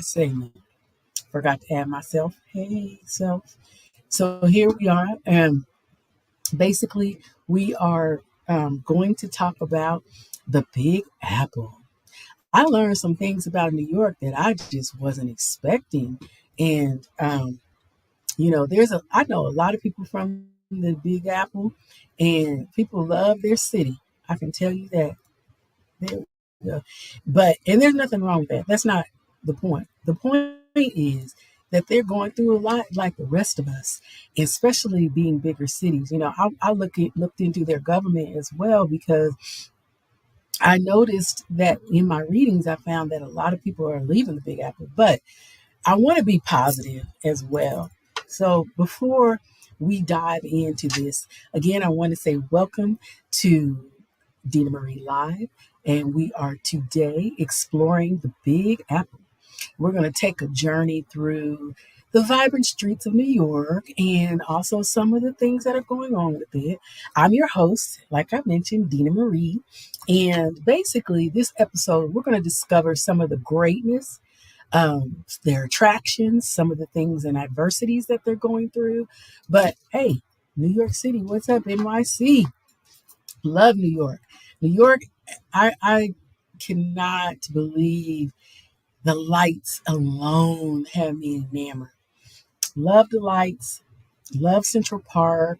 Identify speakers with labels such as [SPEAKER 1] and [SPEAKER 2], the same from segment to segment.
[SPEAKER 1] segment. Forgot to add myself. Hey, self. So here we are, and basically, we are going to talk about the Big Apple. I learned some things about New York that I just wasn't expecting, and I know a lot of people from the Big Apple, and people love their city. I can tell you that. There we go. And there's nothing wrong with that. That's not the point. The point is that they're going through a lot like the rest of us, especially being bigger cities. Looked into their government as well because I noticed that in my readings, I found that a lot of people are leaving the Big Apple, but I want to be positive as well. So before we dive into this, again, I want to say welcome to Dina Marie Live, and we are today exploring the Big Apple. We're going to take a journey through the vibrant streets of New York and also some of the things that are going on with it. I'm your host, like I mentioned, Dina Marie. And basically, this episode, we're going to discover some of the greatness, their attractions, some of the things and adversities that they're going through. But hey, New York City, what's up, NYC? Love New York. New York, I cannot believe the lights alone have me enamored. Love the lights. Love Central Park.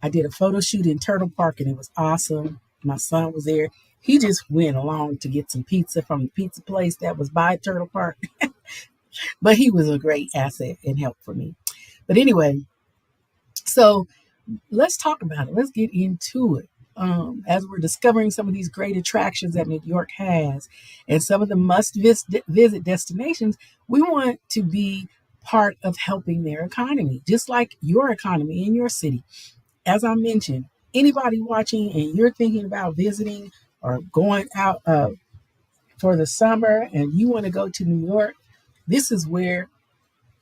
[SPEAKER 1] I did a photo shoot in Turtle Park and it was awesome. My son was there. He just went along to get some pizza from the pizza place that was by Turtle Park. But he was a great asset and help for me. But anyway, so let's talk about it. Let's get into it. As we're discovering some of these great attractions that New York has and some of the must visit destinations, we want to be part of helping their economy, just like your economy in your city. As I mentioned, anybody watching and you're thinking about visiting or going out for the summer and you want to go to New York, this is where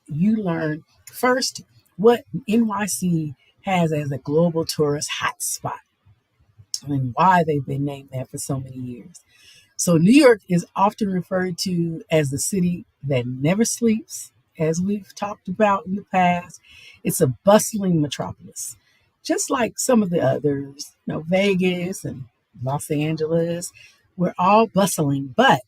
[SPEAKER 1] you learn first what NYC has as a global tourist hotspot and why they've been named that for so many years. So, New York is often referred to as the city that never sleeps, as we've talked about in the past. It's a bustling metropolis, just like some of the others, Vegas and Los Angeles. We're all bustling, but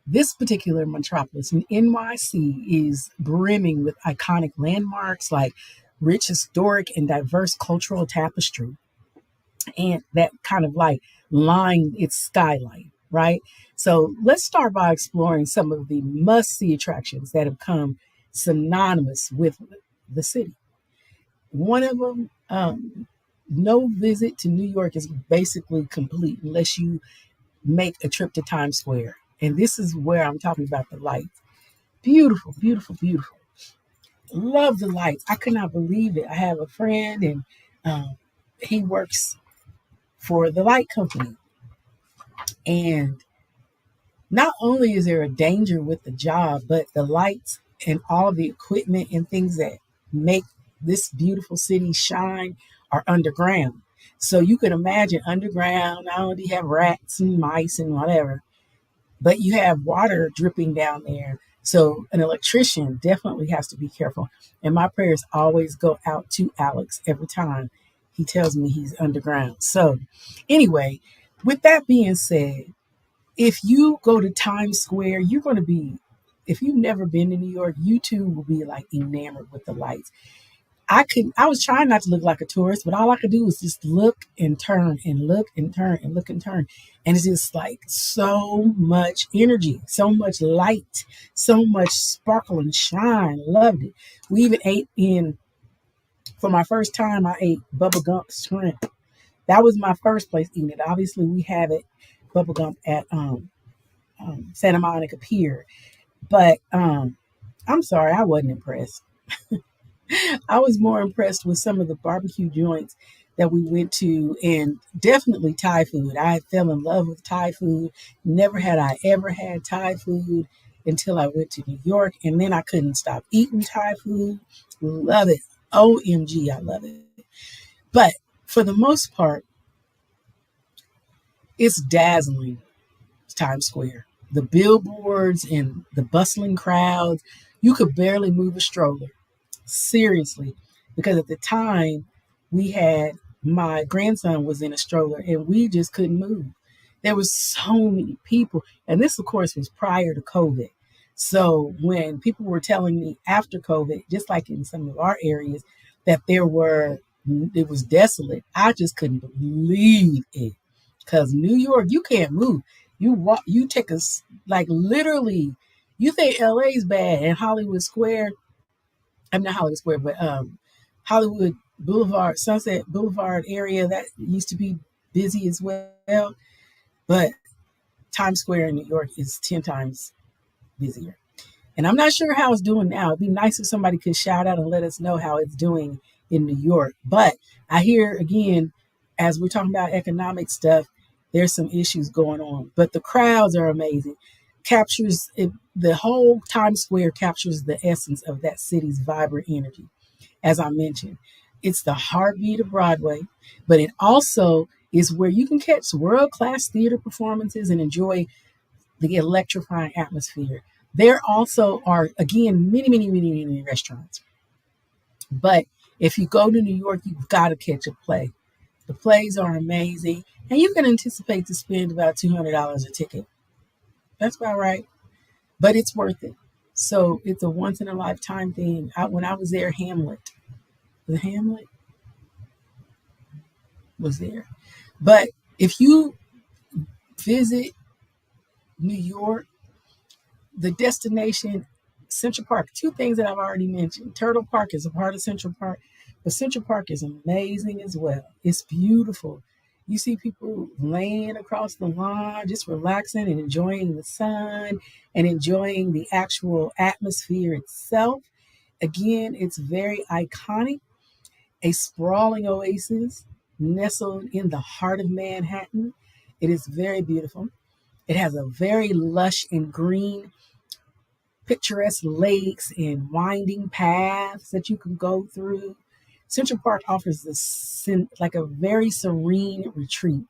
[SPEAKER 1] this particular metropolis in NYC is brimming with iconic landmarks like rich historic and diverse cultural tapestry and that kind of like line its skyline, right? So let's start by exploring some of the must-see attractions that have come synonymous with the city. One of them, no visit to New York is basically complete unless you make a trip to Times Square. And this is where I'm talking about the lights. Beautiful, beautiful, beautiful. Love the lights. I could not believe it. I have a friend and he works for the light company. And not only is there a danger with the job, but the lights and all the equipment and things that make this beautiful city shine are underground. So you can imagine underground, not only do you have rats and mice and whatever, but you have water dripping down there. So an electrician definitely has to be careful. And my prayers always go out to Alex every time he tells me he's underground. So anyway, with that being said, if you go to Times Square, you're going to be, if you've never been to New York, you too will be like enamored with the lights. I was trying not to look like a tourist, but all I could do was just look and turn and look and turn and look and turn. And it's just like so much energy, so much light, so much sparkle and shine. Loved it. We even for my first time, I ate Bubba Gump shrimp. That was my first place eating it. Obviously, we have it, Bubba Gump, at Santa Monica Pier. But I'm sorry, I wasn't impressed. I was more impressed with some of the barbecue joints that we went to and definitely Thai food. I fell in love with Thai food. Never had I ever had Thai food until I went to New York and then I couldn't stop eating Thai food. Love it. OMG, I love it. But for the most part, it's dazzling, Times Square. the billboards and the bustling crowds. You could barely move a stroller. Seriously, because at the time we had my grandson was in a stroller and we just couldn't move. There was so many people, and this, of course, was prior to COVID. So when people were telling me after COVID, just like in some of our areas, that it was desolate, I just couldn't believe it. Because New York, you can't move. You walk, you take like literally, you think LA's bad and Hollywood Square, I'm not Hollywood Square, but Hollywood Boulevard, Sunset Boulevard area that used to be busy as well. But Times Square in New York is 10 times busier. And I'm not sure how it's doing now. It'd be nice if somebody could shout out and let us know how it's doing in New York. But I hear again, as we're talking about economic stuff, there's some issues going on. But the crowds are amazing. Captures it, the whole Times Square captures the essence of that city's vibrant energy. As I mentioned, it's the heartbeat of Broadway, but it also is where you can catch world class theater performances and enjoy the electrifying atmosphere. There also are, again, many restaurants. But if you go to New York, you've got to catch a play. The plays are amazing, and you can anticipate to spend about $200 a ticket. That's about right, but it's worth it. So it's a once in a lifetime thing. When I was there, Hamlet was there. But if you visit New York, the destination, Central Park, two things that I've already mentioned. Turtle Park is a part of Central Park, but Central Park is amazing as well. It's beautiful. You see people laying across the lawn, just relaxing and enjoying the sun and enjoying the actual atmosphere itself. Again, it's very iconic, a sprawling oasis nestled in the heart of Manhattan. It is very beautiful. It has a very lush and green, picturesque lakes and winding paths that you can go through. Central Park offers like a very serene retreat.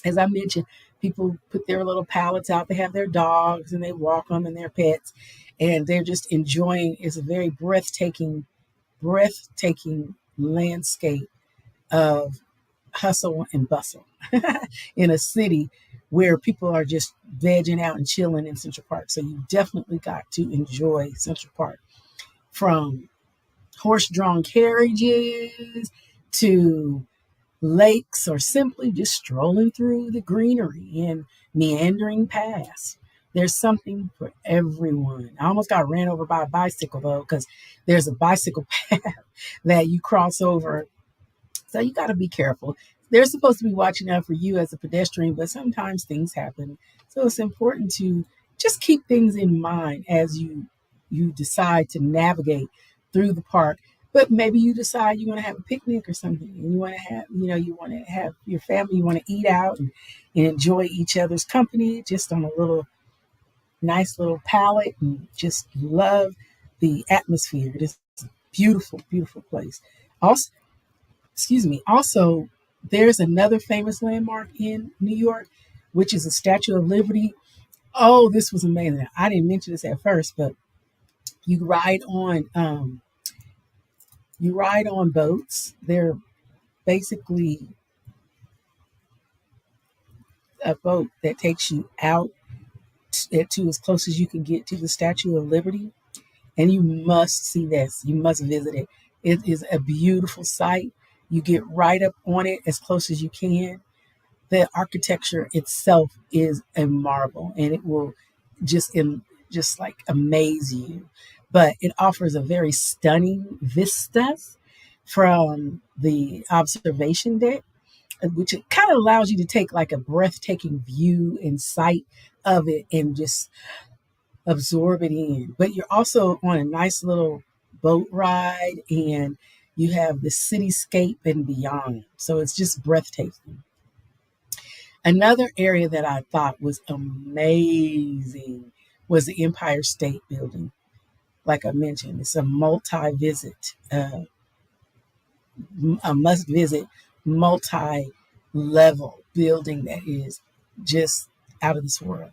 [SPEAKER 1] As I mentioned, people put their little pallets out. They have their dogs and they walk them and their pets, and they're just enjoying. It's a very breathtaking landscape of hustle and bustle in a city where people are just vegging out and chilling in Central Park. So you definitely got to enjoy Central Park, from horse-drawn carriages to lakes, or simply just strolling through the greenery and meandering paths. There's something for everyone. I almost got ran over by a bicycle though, because there's a bicycle path that you cross over. So you got to be careful. They're supposed to be watching out for you as a pedestrian, but sometimes things happen. So it's important to just keep things in mind as you decide to navigate through the park. But maybe you decide you want to have a picnic or something, and you want to have, you want to have your family, you want to eat out and enjoy each other's company just on a little nice little palette and just love the atmosphere. It is a beautiful, beautiful place. Also, excuse me. Also, there's another famous landmark in New York, which is the Statue of Liberty. Oh, this was amazing. I didn't mention this at first, but you ride on boats. They're basically a boat that takes you out to as close as you can get to the Statue of Liberty, and you must see this. You must visit it. It is a beautiful sight. You get right up on it as close as you can. The architecture itself is a marvel, and it will just like amaze you. But it offers a very stunning vistas from the observation deck, which it kind of allows you to take like a breathtaking view and sight of it and just absorb it in. But you're also on a nice little boat ride, and you have the cityscape and beyond. So it's just breathtaking. Another area that I thought was amazing was the Empire State Building. Like I mentioned, it's a multi-visit, a must-visit, multi-level building that is just out of this world.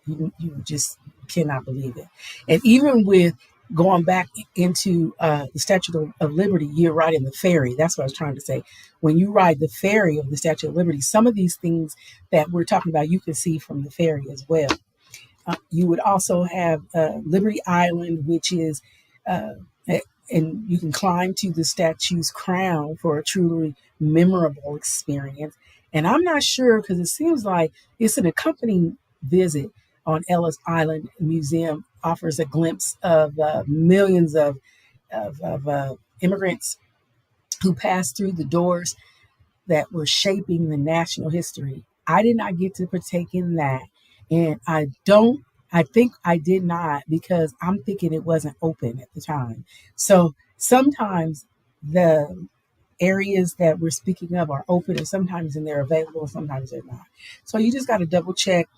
[SPEAKER 1] You just cannot believe it. And even with going back into the Statue of Liberty, you're riding the ferry. That's what I was trying to say. When you ride the ferry of the Statue of Liberty, some of these things that we're talking about, you can see from the ferry as well. You would also have Liberty Island, which is, uh, and you can climb to the statue's crown for a truly memorable experience. And I'm not sure because it seems like it's an accompanying visit on Ellis Island Museum offers a glimpse of millions of immigrants who passed through the doors that were shaping the national history. I did not get to partake in that. And I think I did not because I'm thinking it wasn't open at the time. So sometimes the areas that we're speaking of are open and sometimes and they're available and sometimes they're not. So you just got to double check.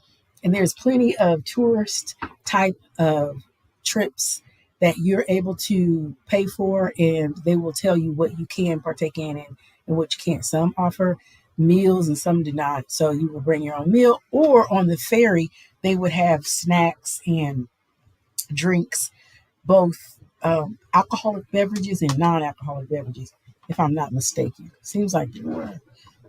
[SPEAKER 1] And there's plenty of tourist type of trips that you're able to pay for and they will tell you what you can partake in and what you can't. Some offer meals and some do not. So you will bring your own meal or on the ferry, they would have snacks and drinks, both alcoholic beverages and non-alcoholic beverages, if I'm not mistaken. Seems like there were.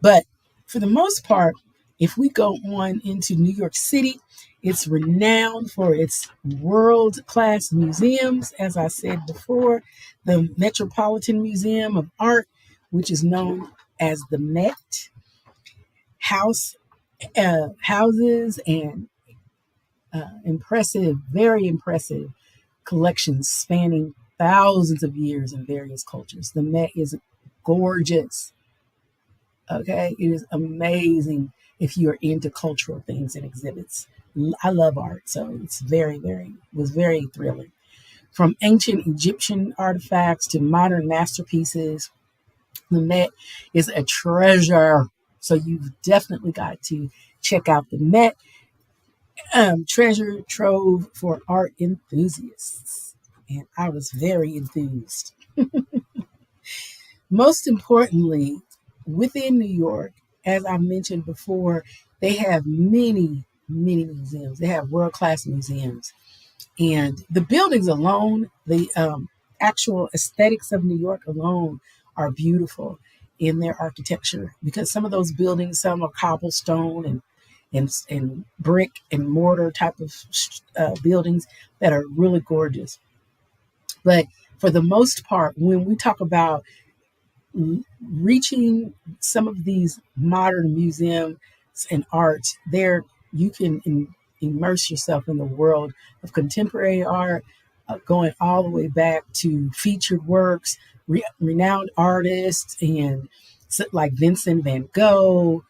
[SPEAKER 1] But for the most part, if we go on into New York City, it's renowned for its world-class museums. As I said before, the Metropolitan Museum of Art, which is known as the Met, houses and very impressive collections spanning thousands of years in various cultures. The Met is gorgeous. Okay, it is amazing if you're into cultural things and exhibits. I love art, so it's was very thrilling. From ancient Egyptian artifacts to modern masterpieces, the Met is a treasure. So you've definitely got to check out the Met, treasure trove for art enthusiasts. And I was very enthused. Most importantly, within New York, as I mentioned before, they have many museums. They have world class museums. And the buildings alone, the actual aesthetics of New York alone are beautiful in their architecture because some of those buildings, some are cobblestone and brick and mortar type of buildings that are really gorgeous. But for the most part, when we talk about reaching some of these modern museums and art, there you can immerse yourself in the world of contemporary art, going all the way back to featured works, renowned artists, and like Vincent van Gogh,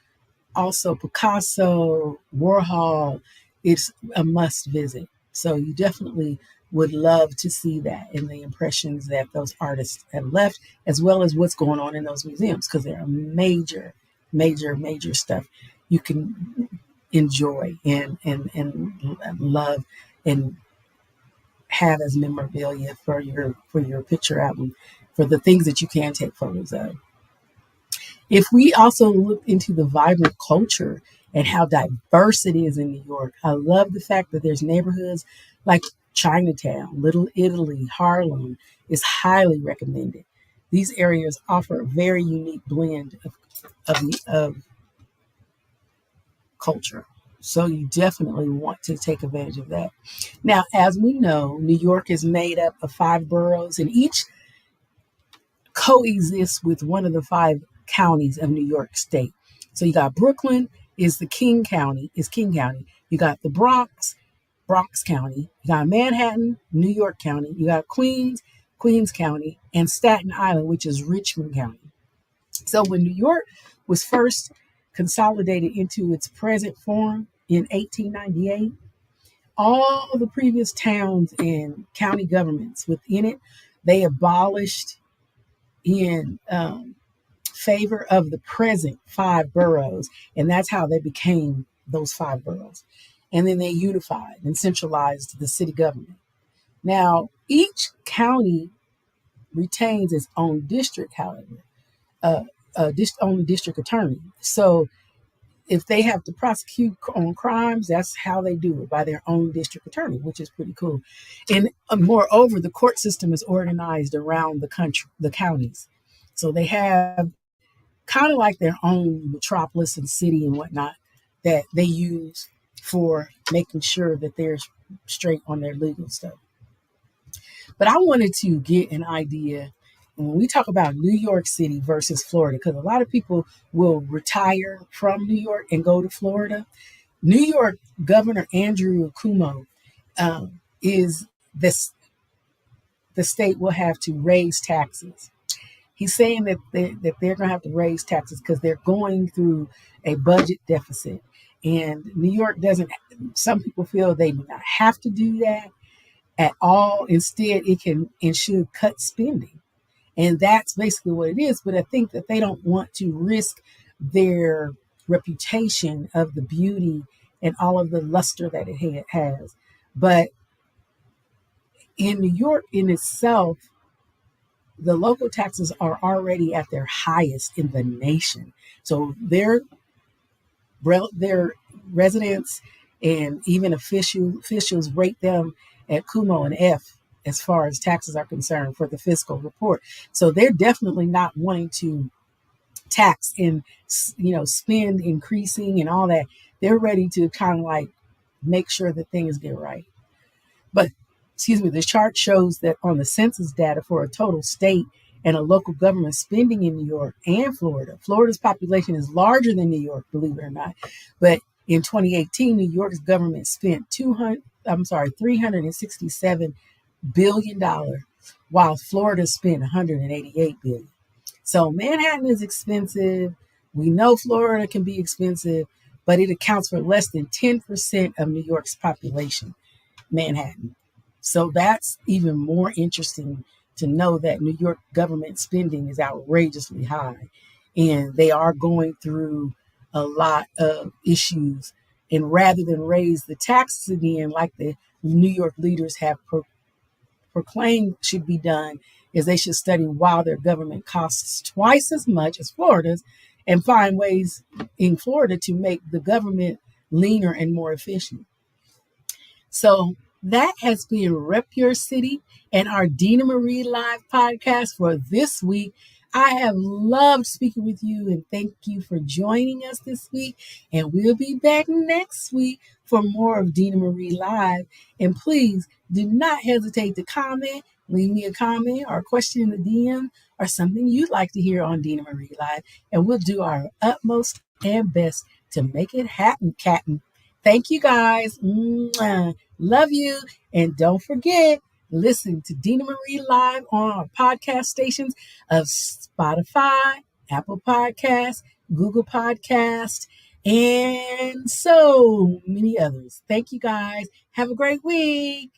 [SPEAKER 1] also Picasso, Warhol. It's a must visit. So you definitely would love to see that and the impressions that those artists have left, as well as what's going on in those museums, because there are major stuff you can enjoy and love and have as memorabilia for your picture album, for the things that you can take photos of. If we also look into the vibrant culture and how diverse it is in New York, I love the fact that there's neighborhoods like Chinatown, Little Italy, Harlem is highly recommended. These areas offer a very unique blend of culture. So you definitely want to take advantage of that. Now, as we know, New York is made up of 5 boroughs, and each coexists with one of the 5 counties of New York State. So you got Brooklyn is King County. You got the Bronx County. You got Manhattan, New York County. You got Queens County, and Staten Island, which is Richmond County. So when New York was first consolidated into its present form in 1898, all the previous towns and county governments within it, they abolished in favor of the present 5 boroughs. And that's how they became those 5 boroughs. And then they unified and centralized the city government. Now, each county retains its own district, however, own district attorney. So if they have to prosecute on crimes, that's how they do it, by their own district attorney, which is pretty cool. And moreover, the court system is organized around the country, the counties. So they have kind of like their own metropolis and city and whatnot that they use for making sure that they're straight on their legal stuff. But I wanted to get an idea when we talk about New York City versus Florida, because a lot of people will retire from New York and go to Florida. New York Governor Andrew Cuomo is this the state will have to raise taxes. He's saying that they're going to have to raise taxes because they're going through a budget deficit. And New York doesn't, some people feel they do not have to do that at all. Instead, it can and should cut spending. And that's basically what it is. But I think that they don't want to risk their reputation of the beauty and all of the luster that it has. But in New York in itself, the local taxes are already at their highest in the nation. So their residents and even officials rate them at Cuomo an F as far as taxes are concerned for the fiscal report. So they're definitely not wanting to tax and spend increasing and all that. They're ready to kind of like make sure that things get right. But the chart shows that on the census data for a total state and a local government spending in New York and Florida, Florida's population is larger than New York, believe it or not. But in 2018, New York's government spent $367 billion, while Florida spent $188 billion. So Manhattan is expensive. We know Florida can be expensive, but it accounts for less than 10% of New York's population, Manhattan. So that's even more interesting to know that New York government spending is outrageously high, and they are going through a lot of issues. And rather than raise the taxes again, like the New York leaders have proclaimed should be done, is they should study why their government costs twice as much as Florida's and find ways in Florida to make the government leaner and more efficient. So that has been Rep Your City and our Dina Marie Live podcast for this week. I have loved speaking with you, and thank you for joining us this week. And we'll be back next week for more of Dina Marie Live. And please do not hesitate to comment. Leave me a comment or a question in the DM or something you'd like to hear on Dina Marie Live, and we'll do our utmost and best to make it happen, Captain. Thank you, guys. Mwah. Love you. And don't forget, listen to Dina Marie Live on our podcast stations of Spotify, Apple Podcasts, Google Podcasts, and so many others. Thank you, guys. Have a great week.